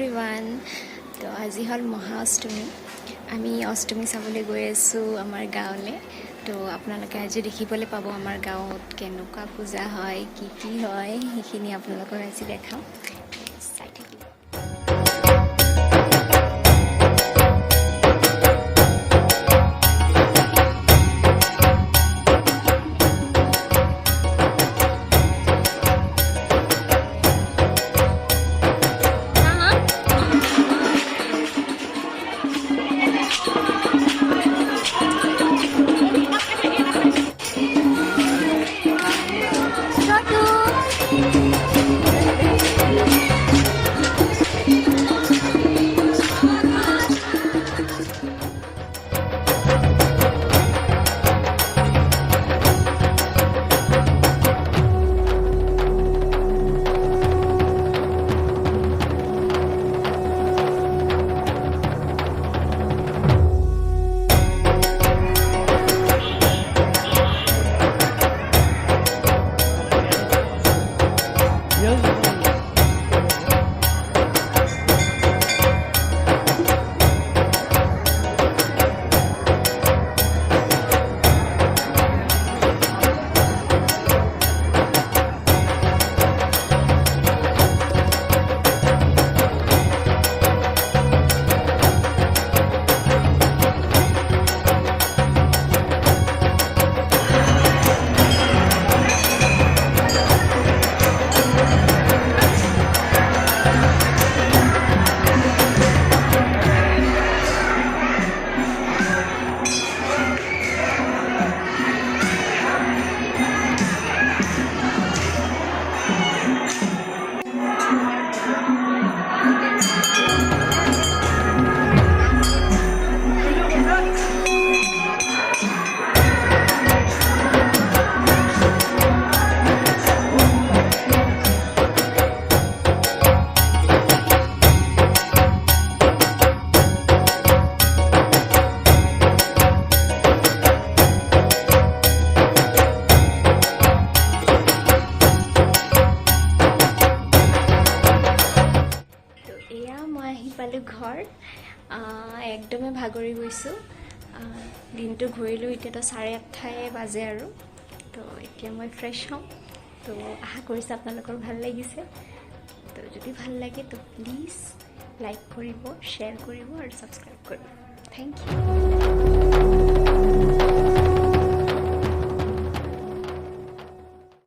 Everyone. তো আজি হ'ল মহাষ্টমী। আমি অষ্টমী চাবলৈ গৈ আছোঁ আমাৰ গাঁৱলৈ। তো আপোনালোকে আজি দেখিবলৈ পাব আমাৰ গাঁৱত কেনেকুৱা পূজা হয়, কি হয়, সেইখিনি আপোনালোকক আজি দেখাম। চাই থাকিব। পালোঁ ঘৰ। একদমেই ভাগৰি গৈছোঁ। দিনটো ঘূৰিলোঁ, এতিয়াতো 8:30 বাজে আৰু। তো এতিয়া মই ফ্ৰেছ হ'ম। তো আশা কৰিছোঁ আপোনালোকৰ ভাল লাগিছে। তো যদি ভাল লাগে তো প্লিজ লাইক কৰিব, শ্বেয়াৰ কৰিব আৰু ছাবস্ক্ৰাইব কৰিব। Thank U.